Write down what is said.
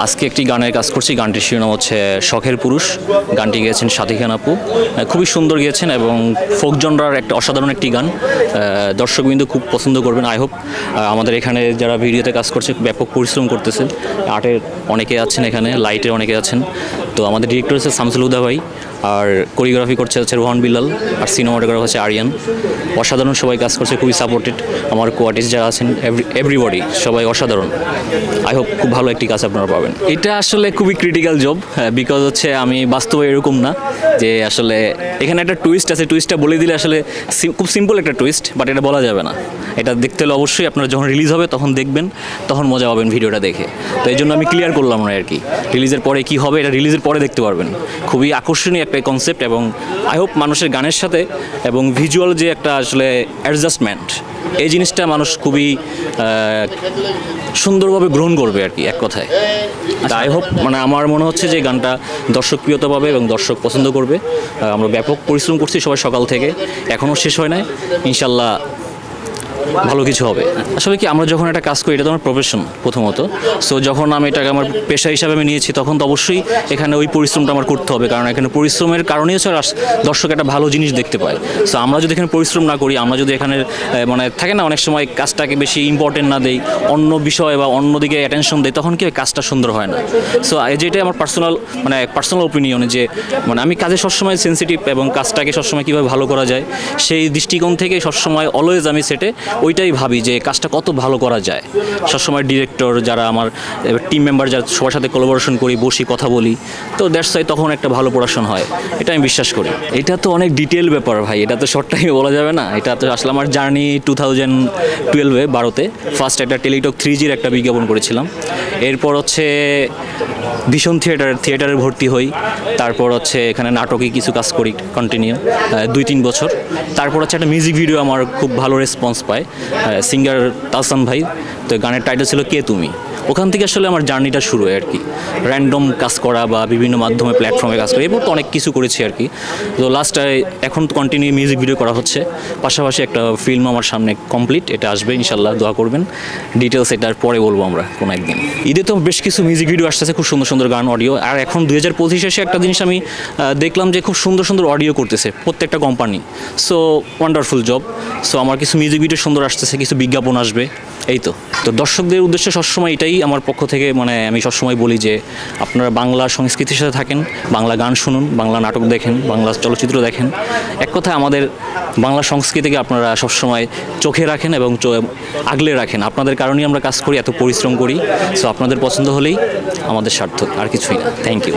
আজকে একটি গানের কাজ করছি, গানটির শিরোনাম হচ্ছে শখের পুরুষ। গানটি গেয়েছেন সাথী খান আপু, খুবই সুন্দর গিয়েছেন এবং ফোক জনরার একটা অসাধারণ একটি গান। দর্শকবৃন্দ খুব পছন্দ করবেন আই হোপ। আমাদের এখানে যারা ভিডিওতে কাজ করছে ব্যাপক পরিশ্রম করতেছেন, আর্টের অনেকে আছেন, এখানে লাইটের অনেকে আছেন। তো আমাদের ডিরেক্টর হচ্ছে শামসুল হুদা ভাই, আর কোরিওগ্রাফি করছে হচ্ছে রোহান বিল্লাল, আর সিনেমাটোগ্রাফার হচ্ছে আরিয়ান। অসাধারণ সবাই কাজ করছে, খুবই সাপোর্টেড। আমার কোয়ার্টিস্ট যারা আছেন এভরিবডি সবাই অসাধারণ। আই হোপ খুব ভালো একটি কাজ আপনারা পাবেন। এটা আসলে খুবই ক্রিটিক্যাল জব, বিকজ হচ্ছে আমি বাস্তবে এরকম না যে আসলে এখানে একটা টুইস্ট আছে, টুইস্টটা বলে দিলে আসলে খুব সিম্পল একটা টুইস্ট, বাট এটা বলা যাবে না। এটা দেখতে হলে অবশ্যই আপনারা যখন রিলিজ হবে তখন দেখবেন, তখন মজা পাবেন ভিডিওটা দেখে। তো এই জন্য আমি ক্লিয়ার করলাম না আর কি, রিলিজের পরে কি হবে এটা রিলিজের পরে দেখতে পারবেন। খুবই আকর্ষণীয় একটা কনসেপ্ট এবং আই হোপ মানুষের গানের সাথে এবং ভিজুয়াল যে একটা আসলে অ্যাডজাস্টমেন্ট, এই জিনিসটা মানুষ খুবই সুন্দরভাবে গ্রহণ করবে আর কি, এক কথায়। আই হোপ মানে আমার মনে হচ্ছে যে গানটা দর্শক প্রিয়তা পাবে এবং দর্শক পছন্দ করবে। আমরা ব্যাপক পরিশ্রম করছি সবাই সকাল থেকে, এখনও শেষ হয় নাই, ইনশাল্লাহ ভালো কিছু হবে। আসলে কি আমরা যখন একটা কাজ করি এটা তো আমার প্রফেশন প্রথমত, সো যখন আমি এটাকে আমার পেশা হিসাবে আমি নিয়েছি তখন তো অবশ্যই এখানে ওই পরিশ্রমটা আমার করতে হবে, কারণ এখানে পরিশ্রমের কারণেই হচ্ছে দর্শক একটা ভালো জিনিস দেখতে পায়। সো আমরা যদি এখানে পরিশ্রম না করি, আমরা যদি এখানে মানে থাকে না অনেক সময় কাজটাকে বেশি ইম্পর্টেন্ট না দেই, অন্য বিষয় বা অন্যদিকে অ্যাটেনশন দেয়, তখন কি কাজটা সুন্দর হয় না। সো যেটাই আমার পার্সোনাল ওপিনিয়ন, যে মানে আমি কাজে সবসময় সেন্সিটিভ এবং কাজটাকে সবসময় কীভাবে ভালো করা যায় সেই দৃষ্টিকোণ থেকে সবসময় অলওয়েজ আমি সেটে ওইটাই ভাবি যে কাজটা কত ভালো করা যায়। সবসময় ডিরেক্টর যারা আমার টিম মেম্বার যারা সবার সাথে কোলাবোরেশন করি, বসি, কথা বলি, তো দ্যাটস ওয়াই তখন একটা ভালো প্রোডাকশন হয়, এটা আমি বিশ্বাস করি। এটা তো অনেক ডিটেল ব্যাপার ভাই, এটা তো শর্ট টাইমে বলা যাবে না। এটা তো আসলে আমার জার্নি 2012-এ ফার্স্ট একটা টেলিটক 3G'র একটা বিজ্ঞাপন করেছিলাম। এরপর হচ্ছে ভীষণ থিয়েটারে ভর্তি হই, তারপর হচ্ছে এখানে নাটকে কিছু কাজ করি কন্টিনিউ 2-3 বছর। তারপর হচ্ছে একটা মিউজিক ভিডিও আমার খুব ভালো রেসপন্স পায় সিঙ্গার তাহসান ভাই, তো গানের টাইটেল ছিল কে তুমি। ওখান থেকে আসলে আমার জার্নিটা শুরু হয় আর কি, র্যান্ডম কাজ করা বা বিভিন্ন মাধ্যমে প্ল্যাটফর্মে কাজ করা, এরপর তো অনেক কিছু করেছি আর কি। তো লাস্টে এখন তো কন্টিনিউ মিউজিক ভিডিও করা হচ্ছে, পাশাপাশি একটা ফিল্ম আমার সামনে কমপ্লিট, এটা আসবে ইনশাল্লাহ, দোয়া করবেন। ডিটেলস এটার পরে বলবো আমরা কোনো একদিন। ঈদে তো বেশ কিছু মিউজিক ভিডিও আসতেছে, খুব সুন্দর সুন্দর গান, অডিও। আর এখন 2025 এসে একটা জিনিস আমি দেখলাম যে খুব সুন্দর সুন্দর অডিও করতেছে প্রত্যেকটা company, so wonderful job. So আমার কিছু মিউজিক ভিডিও সুন্দর আসতেছে, কিছু বিজ্ঞাপন আসবে, এই তো। তো দর্শকদের উদ্দেশ্যে সবসময় এটাই আমার পক্ষ থেকে মানে আমি সবসময় বলি যে আপনারা বাংলা সংস্কৃতির সাথে থাকেন, বাংলা গান শুনুন, বাংলা নাটক দেখেন, বাংলা চলচ্চিত্র দেখেন। এক কথায় আমাদের বাংলা সংস্কৃতিকে আপনারা সবসময় চোখে রাখেন এবং আগলে রাখেন। আপনাদের কারণেই আমরা কাজ করি, এত পরিশ্রম করি। সো আপনাদের পছন্দ হলেই আমাদের সার্থক, আর কিছুই না। Thank you.